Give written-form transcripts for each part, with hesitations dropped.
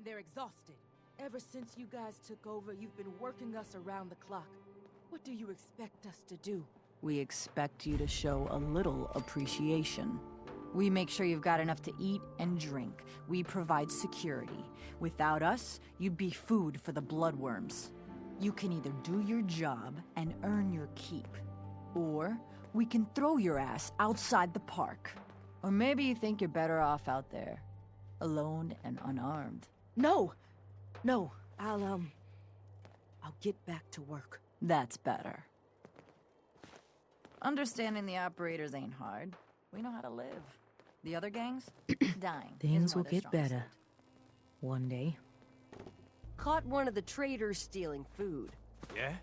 they're exhausted. Ever since you guys took over, you've been working us around the clock. What do you expect us to do? We expect you to show a little appreciation. We make sure you've got enough to eat and drink. We provide security. Without us, you'd be food for the bloodworms. You can either do your job and earn your keep, or we can throw your ass outside the park. Or maybe you think you're better off out there, alone and unarmed. No! No, I'll get back to work. That's better. Understanding the operators ain't hard. We know how to live. The other gangs? Dying. Things will get better. One day. Caught one of the traders stealing food. Yeah?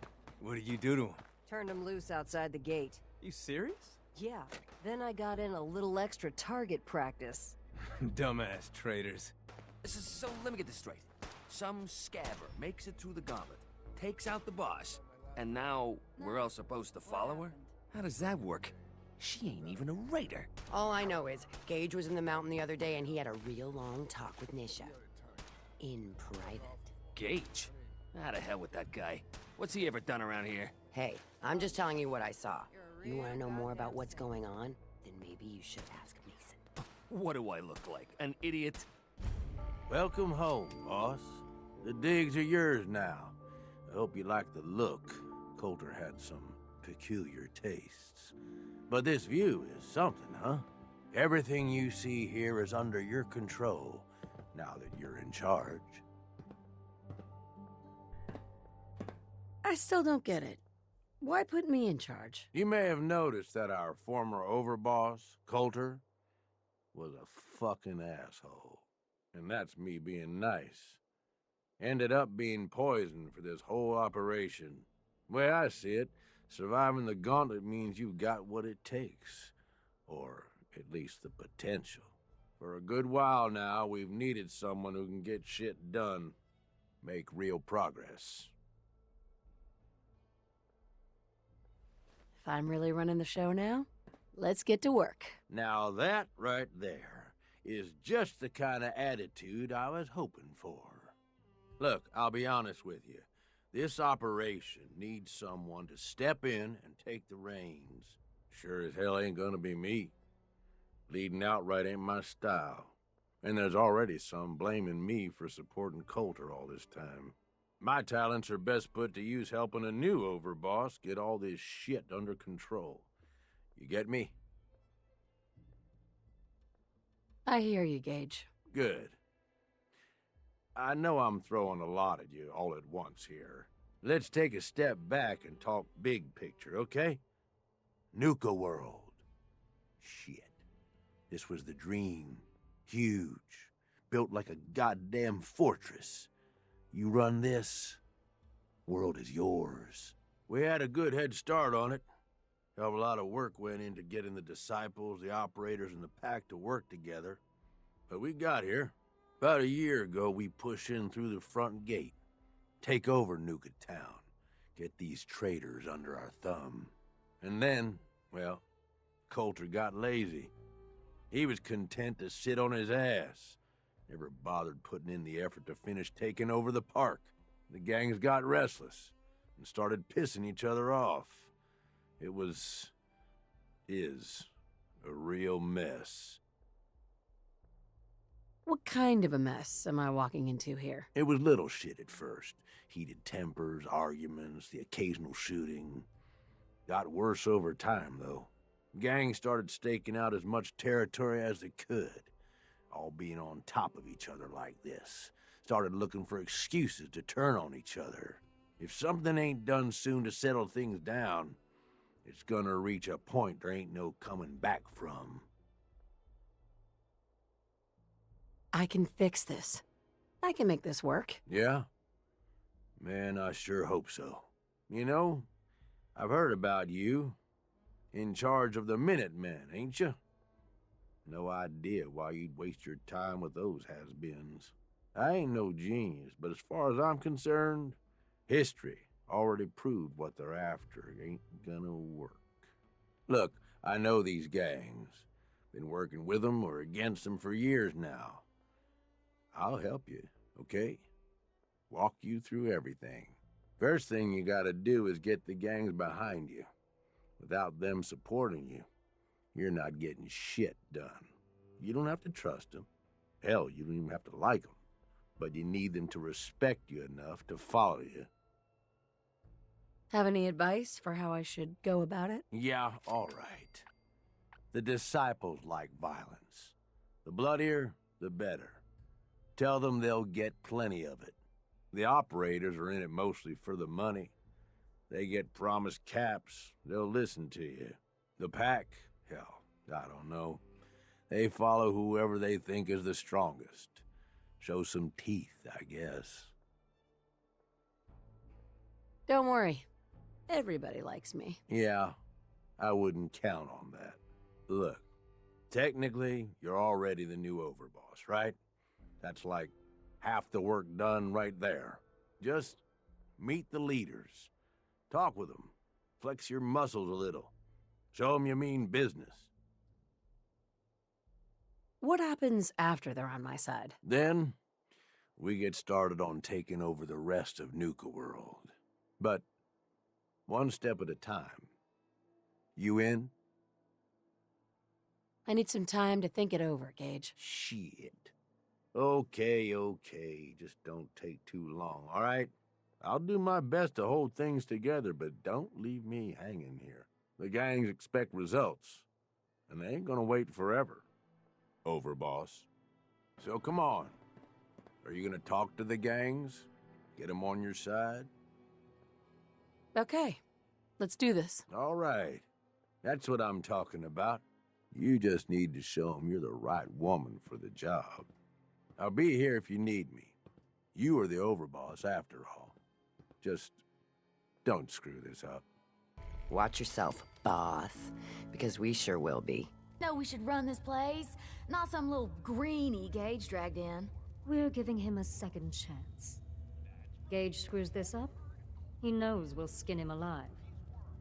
What did you do to him? Turned him loose outside the gate. You serious? Yeah, then I got in a little extra target practice. Dumbass traders. So let me get this straight. Some scabber makes it through the gauntlet, takes out the boss, and now we're all supposed to follow her? How does that work? She ain't even a raider. All I know is, Gage was in the mountain the other day and he had a real long talk with Nisha. In private. Gage? How the hell with that guy? What's he ever done around here? Hey, I'm just telling you what I saw. You want to know more about what's going on? Then maybe you should ask Mason. What do I look like? An idiot? Welcome home, boss. The digs are yours now. I hope you like the look. Coulter had some peculiar tastes. But this view is something, huh? Everything you see here is under your control, now that you're in charge. I still don't get it. Why put me in charge? You may have noticed that our former overboss, Coulter, was a fucking asshole. And that's me being nice. Ended up being poisoned for this whole operation. The way I see it, surviving the gauntlet means you've got what it takes. Or at least the potential. For a good while now, we've needed someone who can get shit done. Make real progress. If I'm really running the show now, let's get to work. Now that right there is just the kind of attitude I was hoping for. Look, I'll be honest with you. This operation needs someone to step in and take the reins. Sure as hell ain't gonna be me. Leading outright ain't my style. And there's already some blaming me for supporting Coulter all this time. My talents are best put to use helping a new overboss get all this shit under control. You get me? I hear you, Gage. Good. I know I'm throwing a lot at you all at once here. Let's take a step back and talk big picture, okay? Nuka World. Shit. This was the dream. Huge. Built like a goddamn fortress. You run this, world is yours. We had a good head start on it. Hell of a lot of work went into getting the disciples, the operators, and the pack to work together. But we got here. About a year ago, we pushed in through the front gate. Take over Nuka Town. Get these traitors under our thumb. And then, well, Coulter got lazy. He was content to sit on his ass. Never bothered putting in the effort to finish taking over the park. The gangs got restless and started pissing each other off. It is a real mess. What kind of a mess am I walking into here? It was little shit at first. Heated tempers, arguments, the occasional shooting. Got worse over time, though. Gangs started staking out as much territory as they could. All being on top of each other like this. Started looking for excuses to turn on each other. If something ain't done soon to settle things down, it's gonna reach a point there ain't no coming back from. I can fix this. I can make this work. Yeah? Man, I sure hope so. You know, I've heard about you. In charge of the Minutemen, ain't you? No idea why you'd waste your time with those has-beens. I ain't no genius, but as far as I'm concerned, history already proved what they're after ain't gonna work. Look, I know these gangs. Been working with them or against them for years now. I'll help you, okay? Walk you through everything. First thing you gotta do is get the gangs behind you. Without them supporting you, you're not getting shit done. You don't have to trust them. Hell, you don't even have to like them. But you need them to respect you enough to follow you. Have any advice for how I should go about it? Yeah, all right. The disciples like violence. The bloodier, the better. Tell them they'll get plenty of it. The operators are in it mostly for the money. They get promised caps, they'll listen to you. The pack, hell, I don't know. They follow whoever they think is the strongest. Show some teeth, I guess. Don't worry. Everybody likes me. Yeah, I wouldn't count on that. Look, technically, you're already the new overboss, right? That's like half the work done right there. Just meet the leaders. Talk with them. Flex your muscles a little. Show them you mean business. What happens after they're on my side? Then, we get started on taking over the rest of Nuka World. But one step at a time. You in? I need some time to think it over, Gage. Shit. Okay. Just don't take too long, all right? I'll do my best to hold things together, but don't leave me hanging here. The gangs expect results, and they ain't gonna wait forever, overboss. So come on. Are you gonna talk to the gangs? Get them on your side? Okay, let's do this. All right. That's what I'm talking about. You just need to show them you're the right woman for the job. I'll be here if you need me. You are the overboss after all. Just don't screw this up. Watch yourself, boss, because we sure will be. No, we should run this place, not some little greenie Gage dragged in. We're giving him a second chance. Gage screws this up, he knows we'll skin him alive.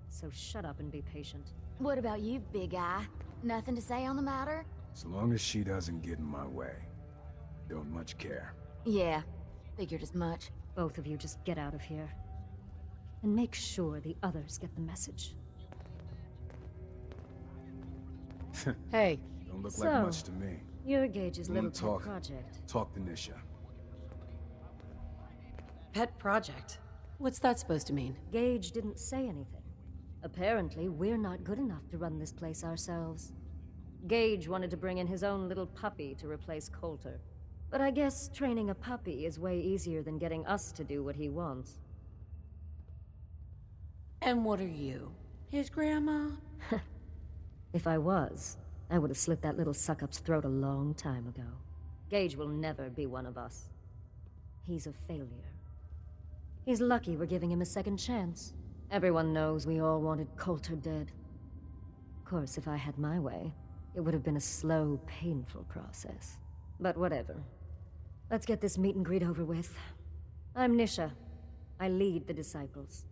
So shut up and be patient. What about you, big guy? Nothing to say on the matter? So long as she doesn't get in my way. Don't much care. Yeah, figured as much. Both of you just get out of here. And make sure the others get the message. Hey. Don't look like much to me. You're Gage's You little wanna talk? pet project. Talk to Nisha. Pet project? What's that supposed to mean? Gage didn't say anything. Apparently, we're not good enough to run this place ourselves. Gage wanted to bring in his own little puppy to replace Coulter. But I guess training a puppy is way easier than getting us to do what he wants. And what are you? His grandma? If I was, I would have slit that little suck-up's throat a long time ago. Gage will never be one of us. He's a failure. He's lucky we're giving him a second chance. Everyone knows we all wanted Coulter dead. Of course, if I had my way, it would have been a slow, painful process. But whatever. Let's get this meet and greet over with. I'm Nisha. I lead the Disciples.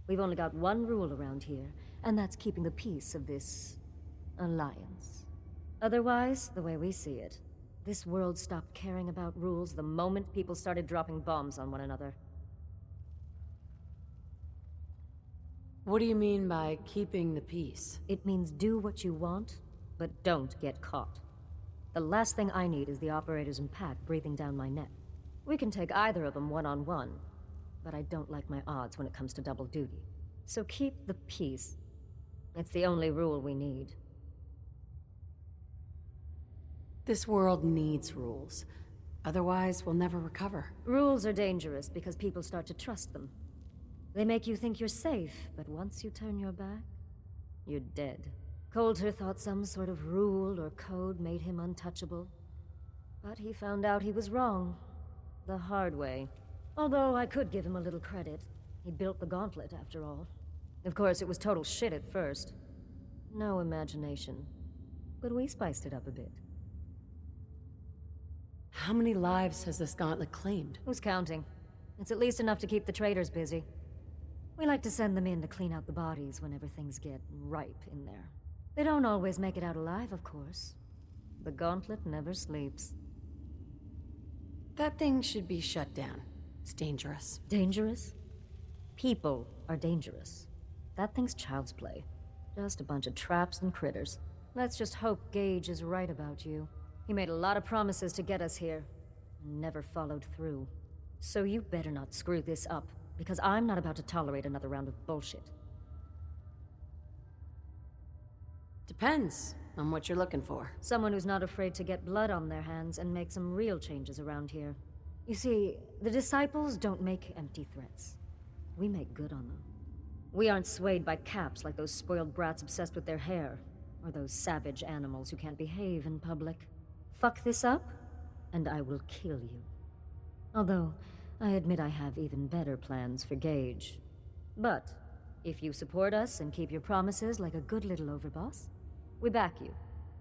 We've only got one rule around here, and that's keeping the peace of this alliance. Otherwise, the way we see it, this world stopped caring about rules the moment people started dropping bombs on one another. What do you mean by keeping the peace? It means do what you want, but don't get caught. The last thing I need is the operators and Pack breathing down my neck. We can take either of them one-on-one, but I don't like my odds when it comes to double duty. So keep the peace. It's the only rule we need. This world needs rules. Otherwise, we'll never recover. Rules are dangerous because people start to trust them. They make you think you're safe, but once you turn your back, you're dead. Coulter thought some sort of rule or code made him untouchable. But he found out he was wrong. The hard way. Although I could give him a little credit. He built the gauntlet, after all. Of course, it was total shit at first. No imagination. But we spiced it up a bit. How many lives has this gauntlet claimed? Who's counting? It's at least enough to keep the traitors busy. We like to send them in to clean out the bodies whenever things get ripe in there. They don't always make it out alive, of course. The gauntlet never sleeps. That thing should be shut down. It's dangerous. Dangerous? People are dangerous. That thing's child's play. Just a bunch of traps and critters. Let's just hope Gage is right about you. He made a lot of promises to get us here, and never followed through. So you better not screw this up, because I'm not about to tolerate another round of bullshit. Depends on what you're looking for. Someone who's not afraid to get blood on their hands and make some real changes around here. You see, the disciples don't make empty threats. We make good on them. We aren't swayed by caps like those spoiled brats obsessed with their hair, or those savage animals who can't behave in public. Fuck this up, and I will kill you. Although, I admit I have even better plans for Gage. But, if you support us and keep your promises like a good little overboss, we back you.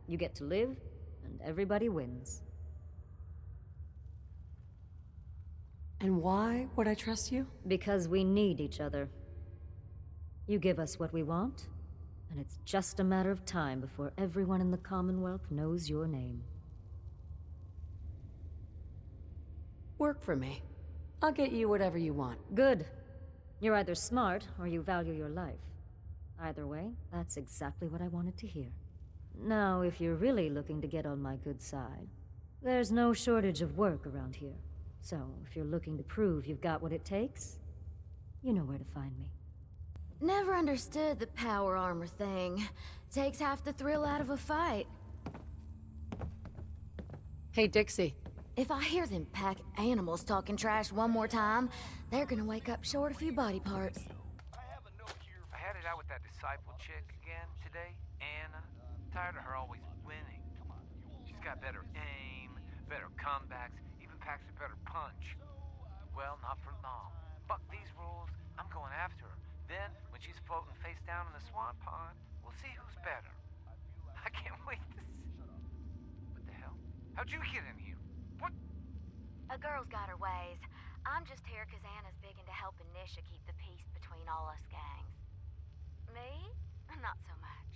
You get to live, and everybody wins. And why would I trust you? Because we need each other. You give us what we want, and it's just a matter of time before everyone in the Commonwealth knows your name. Work for me. I'll get you whatever you want. Good. You're either smart, or you value your life. Either way, that's exactly what I wanted to hear. Now, if you're really looking to get on my good side, there's no shortage of work around here. So, if you're looking to prove you've got what it takes, you know where to find me. Never understood the power armor thing. Takes half the thrill out of a fight. Hey, Dixie. If I hear them pack animals talking trash one more time, they're gonna wake up short a few body parts. I had it out with that disciple chick again today, Anna. Tired of her always winning. She's got better aim, better comebacks, even packs a better punch. Well, not for long. Fuck these rules, I'm going after her. Then, when she's floating face down in the swan pond, we'll see who's better. I can't wait to see. What the hell? How'd you get in here? What? A girl's got her ways. I'm just here because Anna's big into helping Nisha keep the peace between all us gangs. Me? Not so much.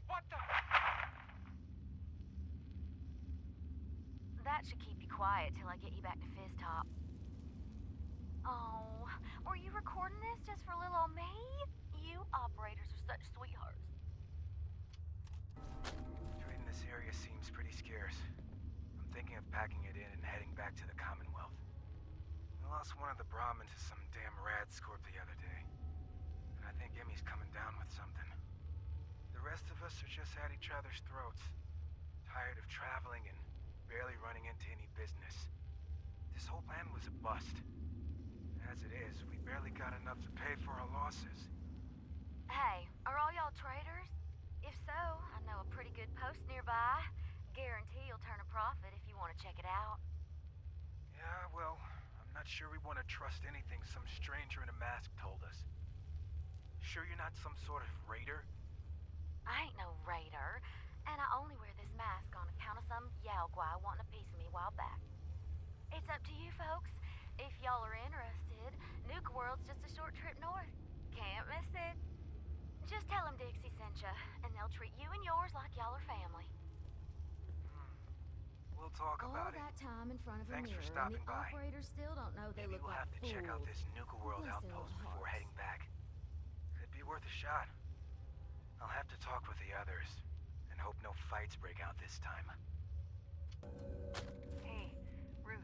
What the? That should keep you quiet till I get you back to Fizz Top. Oh, were you recording this just for little old me? You operators are such sweethearts. Trade in this area seems pretty scarce. I'm thinking of packing it in and heading back to the Commonwealth. We lost one of the Brahmins to some damn rad scorp the other day. And I think Emmy's coming down with something. The rest of us are just at each other's throats. Tired of traveling and barely running into any business. This whole plan was a bust. As it is, we barely got enough to pay for our losses. Hey, are all y'all traders? If so, I know a pretty good post nearby. Guarantee you'll turn a profit if you want to check it out. Yeah, well, I'm not sure we want to trust anything some stranger in a mask told us. Sure you're not some sort of raider? I ain't no raider, and I only wear this mask on account of some Yao Guai wanting a piece of me a while back. It's up to you folks. If y'all are interested, Nuka World's just a short trip north. Can't miss it. Just tell them Dixie sent ya, and they'll treat you and yours like y'all are family. We'll talk about it. All that time in front of Thanks a for mirror, stopping and the by. operators still don't know they Maybe look we'll like have to fools. check out this Nuka World Bless their outpost little before hearts. heading back. Could be worth a shot. I'll have to talk with the others, and hope no fights break out this time. Hey, Ruth.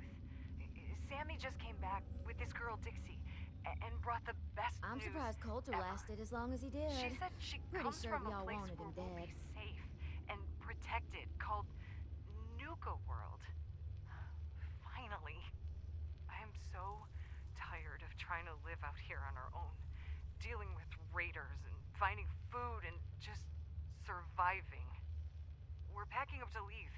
Sammy just came back with this girl, Dixie, and brought the best I'm news surprised Coulter ever. lasted as long as he did. She said she Pretty comes sure from a y'all place wanted where him we'll dead. be safe and protected, called Nuka World. Finally. I am so tired of trying to live out here on our own, dealing with raiders and finding food and just surviving. We're packing up to leave,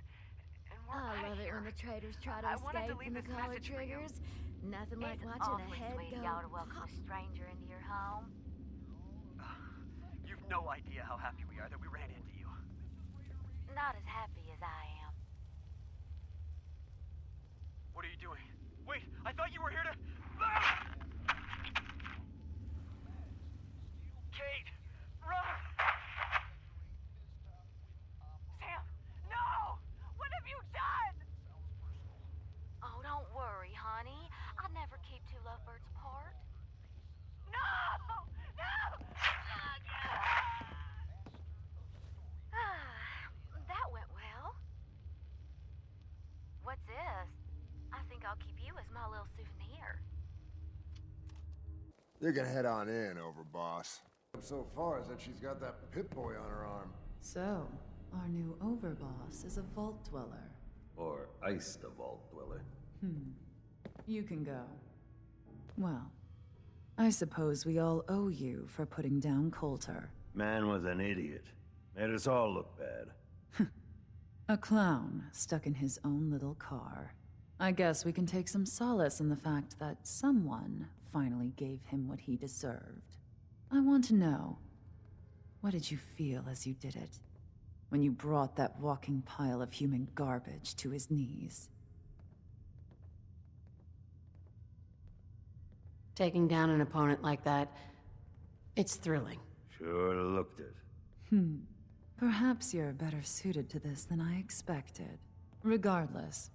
and we're I out love it here. when the traders try to I wanted to escape leave from the this collar message for you. triggers. Nothing like It's watching a awfully head sweet go of y'all to pop. welcome a stranger into your home. You've no idea how happy we are that we ran into you. Not as happy as I am. What are you doing? Wait, I thought you were here to... Kate! Run! Sam! No! What have you done? think I'll keep you as my little souvenir. You can head on in, Overboss. So far is that she's got that Pip-Boy on her arm. So, our new overboss is a vault dweller. Or iced a vault dweller. You can go. Well, I suppose we all owe you for putting down Coulter. Man was an idiot. Made us all look bad. A clown stuck in his own little car. I guess we can take some solace in the fact that someone finally gave him what he deserved. I want to know, what did you feel as you did it? When you brought that walking pile of human garbage to his knees? Taking down an opponent like that, it's thrilling. Sure looked it. Perhaps you're better suited to this than I expected. Regardless,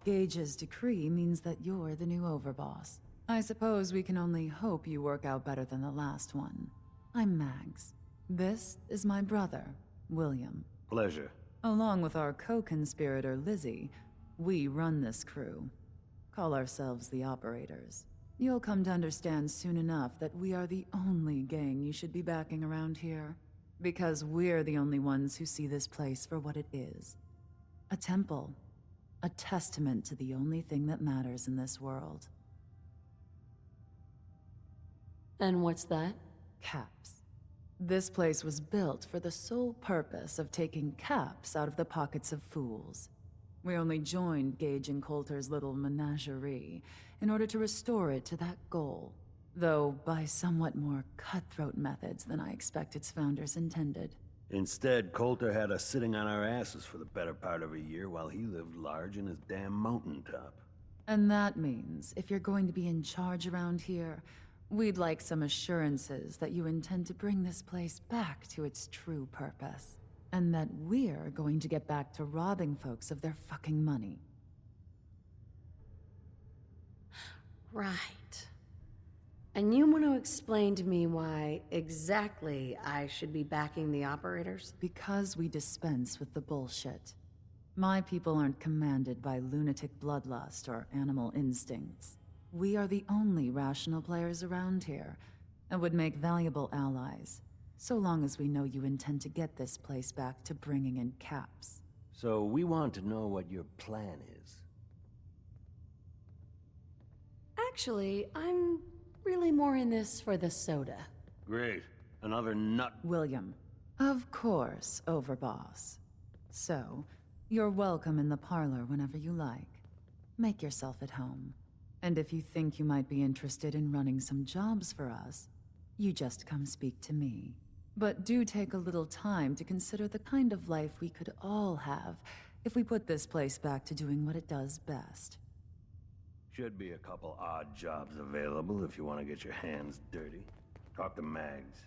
Gage's decree means that you're the new overboss. I suppose we can only hope you work out better than the last one. I'm Mags. This is my brother, William. Pleasure. Along with our co-conspirator, Lizzie, we run this crew. Call ourselves the Operators. You'll come to understand soon enough that we are the only gang you should be backing around here. Because we're the only ones who see this place for what it is. A temple. A testament to the only thing that matters in this world. And what's that? Caps. This place was built for the sole purpose of taking caps out of the pockets of fools. We only joined Gage and Coulter's little menagerie in order to restore it to that goal, though by somewhat more cutthroat methods than I expect its founders intended. Instead, Coulter had us sitting on our asses for the better part of a year while he lived large in his damn mountaintop. And that means, if you're going to be in charge around here, we'd like some assurances that you intend to bring this place back to its true purpose. And that we're going to get back to robbing folks of their fucking money. Right. And you want to explain to me why exactly I should be backing the Operators? Because we dispense with the bullshit. My people aren't commanded by lunatic bloodlust or animal instincts. We are the only rational players around here, and would make valuable allies, so long as we know you intend to get this place back to bringing in caps. So we want to know what your plan is. Actually, I'm really more in this for the soda. Great. Another nut. William. Of course, Overboss. So, you're welcome in the parlor whenever you like. Make yourself at home. And if you think you might be interested in running some jobs for us, you just come speak to me. But do take a little time to consider the kind of life we could all have if we put this place back to doing what it does best. Should be a couple odd jobs available if you want to get your hands dirty. Talk to Mags.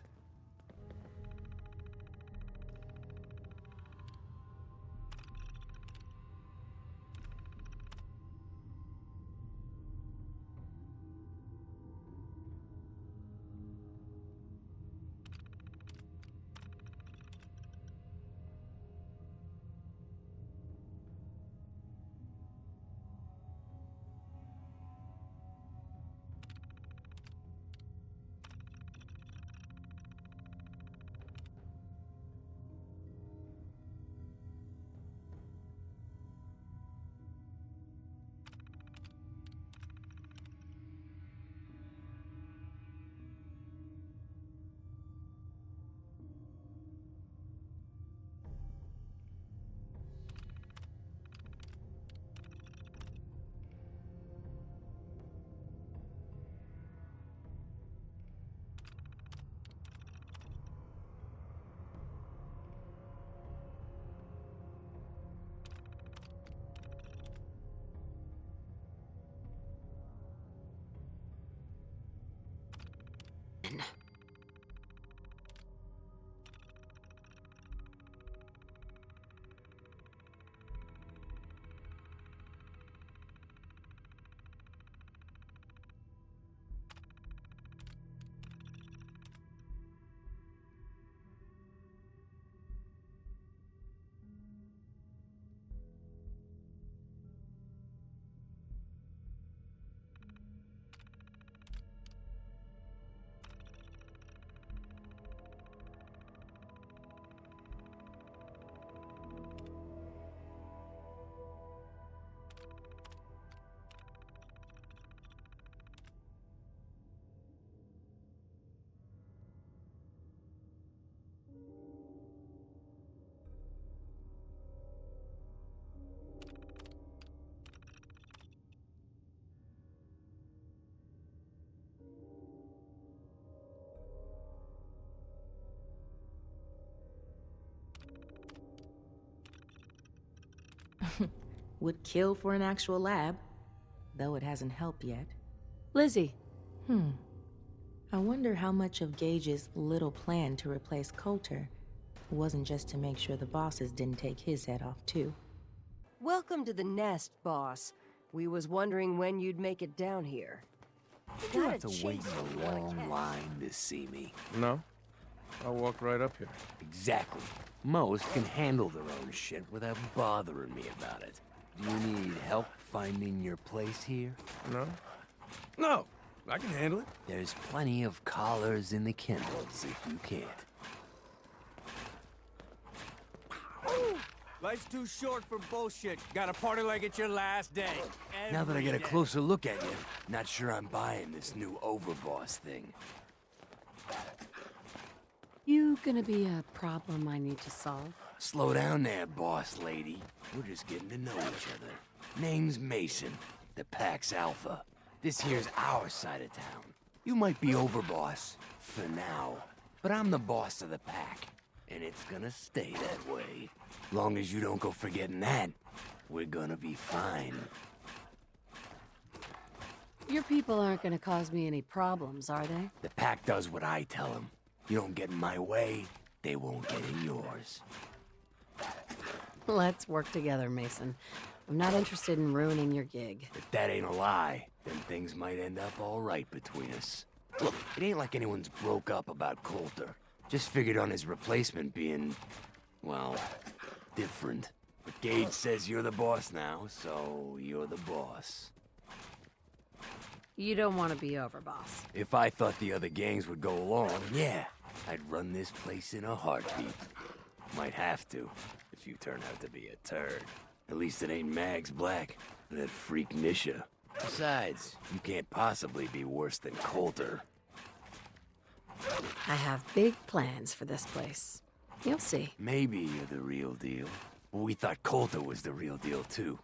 Would kill for an actual lab, though it hasn't helped yet. Lizzie. I wonder how much of Gage's little plan to replace Coulter wasn't just to make sure the bosses didn't take his head off, too. Welcome to the nest, boss. We was wondering when you'd make it down here. Did you have to wait in a long line to see me? No. I walked right up here. Exactly. Most can handle their own shit without bothering me about it. Do you need help finding your place here? No. No! I can handle it. There's plenty of collars in the kennels if you can't. Life's too short for bullshit. Gotta party like it's your last day. Now that I get a Every day. closer look at you, not sure I'm buying this new overboss thing. You gonna be a problem I need to solve? Slow down there, boss lady. We're just getting to know each other. Name's Mason, the Pax Alpha. This here's our side of town. You might be overboss, for now, but I'm the boss of the pack, and it's gonna stay that way. Long as you don't go forgetting that, we're gonna be fine. Your people aren't gonna cause me any problems, are they? The pack does what I tell them. You don't get in my way, they won't get in yours. Let's work together, Mason. I'm not interested in ruining your gig. If that ain't a lie, then things might end up all right between us. Look, it ain't like anyone's broke up about Coulter. Just figured on his replacement being, well, different. But Gage says you're the boss now, so you're the boss. You don't want to be overboss. If I thought the other gangs would go along, yeah, I'd run this place in a heartbeat. Might have to, if you turn out to be a turd. At least it ain't Mags Black, that freak Nisha. Besides, you can't possibly be worse than Coulter. I have big plans for this place. You'll see. Maybe you're the real deal. But we thought Coulter was the real deal, too.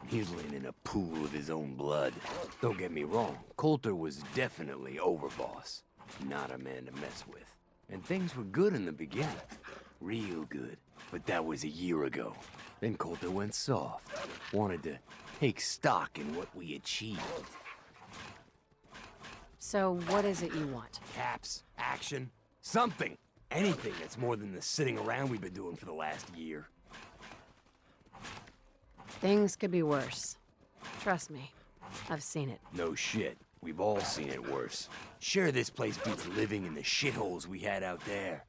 He's laying in a pool of his own blood. Don't get me wrong, Coulter was definitely overboss. Not a man to mess with. And things were good in the beginning. Real good. But that was a year ago. Then Coulter went soft. Wanted to take stock in what we achieved. So what is it you want? Caps, action, something. Anything that's more than the sitting around we've been doing for the last year. Things could be worse. Trust me. I've seen it. No shit. We've all seen it worse. Sure, this place beats living in the shitholes we had out there.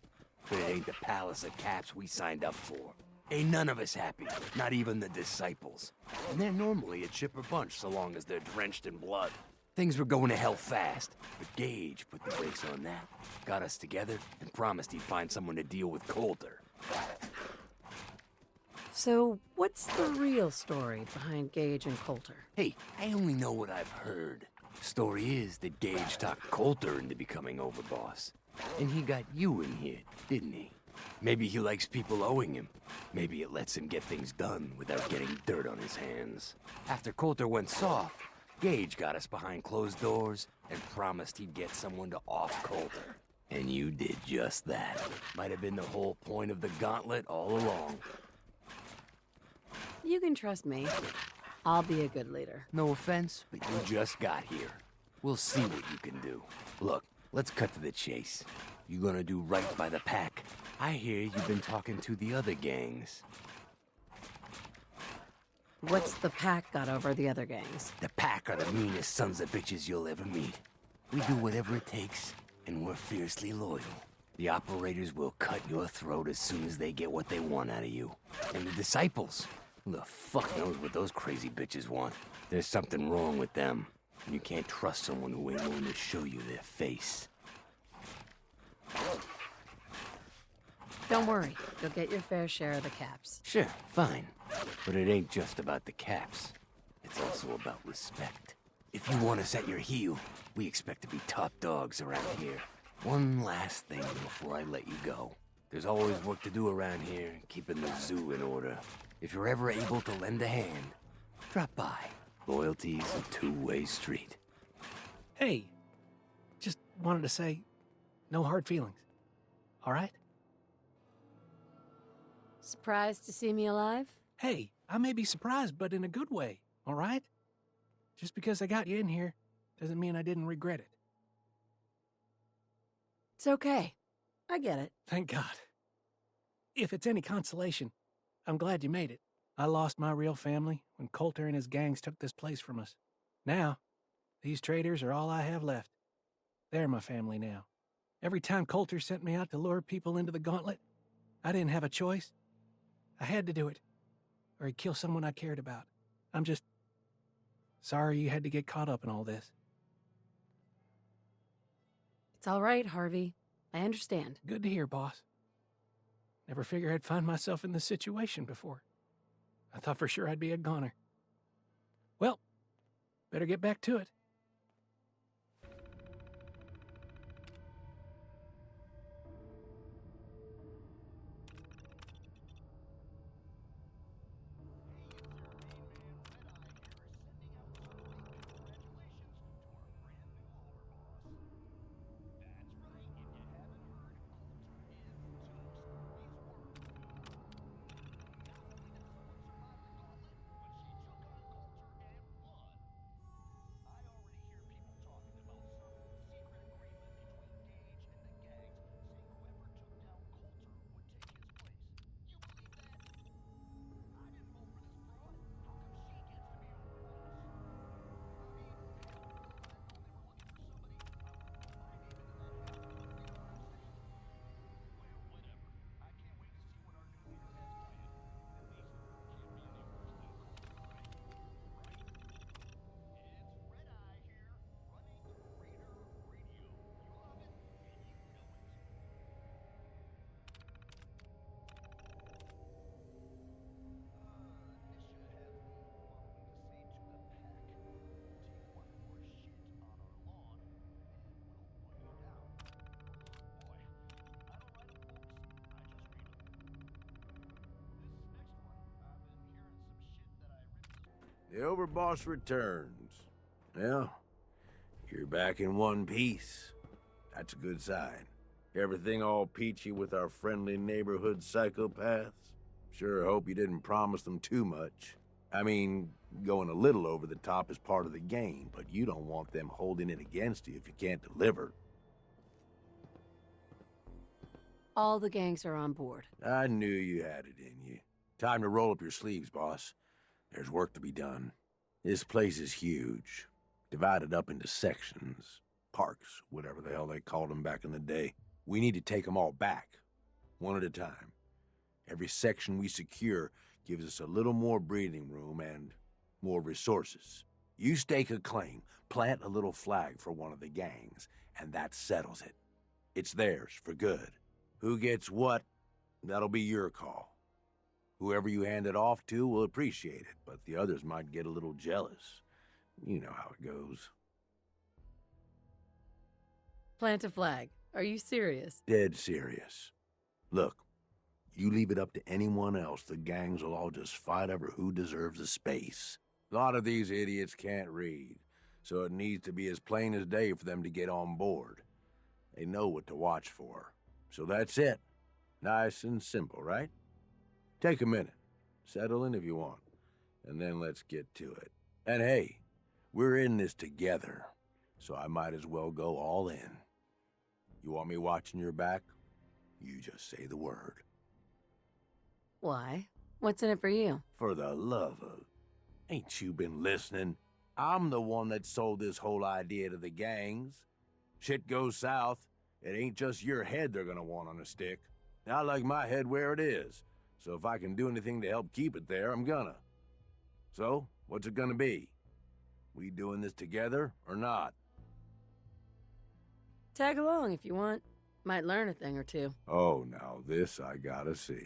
But it ain't the palace of caps we signed up for. Ain't none of us happy, not even the disciples. And they're normally a chipper bunch so long as they're drenched in blood. Things were going to hell fast, but Gage put the brakes on that, got us together, and promised he'd find someone to deal with Coulter. So what's the real story behind Gage and Coulter? Hey, I only know what I've heard. Story is that Gage talked Coulter into becoming overboss. And he got you in here, didn't he? Maybe he likes people owing him. Maybe it lets him get things done without getting dirt on his hands. After Coulter went soft, Gage got us behind closed doors and promised he'd get someone to off Coulter. And you did just that. Might have been the whole point of the gauntlet all along. You can trust me. I'll be a good leader. No offense, but you just got here. We'll see what you can do. Look, let's cut to the chase. You gonna do right by the pack? I hear you've been talking to the other gangs. What's the pack got over the other gangs? The pack are the meanest sons of bitches you'll ever meet. We do whatever it takes, and we're fiercely loyal. The operators will cut your throat as soon as they get what they want out of you. And the disciples, who the fuck knows what those crazy bitches want? There's something wrong with them. You can't trust someone who ain't willing to show you their face. Don't worry, you'll get your fair share of the caps. Sure, fine. But it ain't just about the caps. It's also about respect. If you want us at your heel, we expect to be top dogs around here. One last thing before I let you go. There's always work to do around here, keeping the zoo in order. If you're ever able to lend a hand, drop by. Loyalty's a two-way street. Hey, just wanted to say, no hard feelings. All right? Surprised to see me alive? Hey, I may be surprised, but in a good way, all right? Just because I got you in here doesn't mean I didn't regret it. It's okay. I get it. Thank God. If it's any consolation, I'm glad you made it. I lost my real family when Coulter and his gangs took this place from us. Now, these traitors are all I have left. They're my family now. Every time Coulter sent me out to lure people into the gauntlet, I didn't have a choice. I had to do it, or he'd kill someone I cared about. I'm just sorry you had to get caught up in all this. It's all right, Harvey. I understand. Good to hear, boss. Never figured I'd find myself in this situation before. I thought for sure I'd be a goner. Well, better get back to it. The overboss returns. Well, you're back in one piece. That's a good sign. Everything all peachy with our friendly neighborhood psychopaths? Sure hope you didn't promise them too much. I mean, going a little over the top is part of the game, but you don't want them holding it against you if you can't deliver. All the gangs are on board. I knew you had it in you. Time to roll up your sleeves, boss. There's work to be done. This place is huge, divided up into sections, parks, whatever the hell they called them back in the day. We need to take them all back, one at a time. Every section we secure gives us a little more breathing room and more resources. You stake a claim, plant a little flag for one of the gangs, and that settles it. It's theirs for good. Who gets what, that'll be your call. Whoever you hand it off to will appreciate it, but the others might get a little jealous. You know how it goes. Plant a flag. Are you serious? Dead serious. Look, you leave it up to anyone else, the gangs will all just fight over who deserves a space. A lot of these idiots can't read, so it needs to be as plain as day for them to get on board. They know what to watch for. So that's it. Nice and simple, right? Take a minute. Settle in if you want. And then let's get to it. And hey, we're in this together, so I might as well go all in. You want me watching your back? You just say the word. Why? What's in it for you? For the love of... Ain't you been listening? I'm the one that sold this whole idea to the gangs. Shit goes south, it ain't just your head they're gonna want on a stick. I like my head where it is. So if I can do anything to help keep it there, I'm gonna. So, what's it gonna be? We doing this together or not? Tag along if you want. Might learn a thing or two. Oh, now this I gotta see.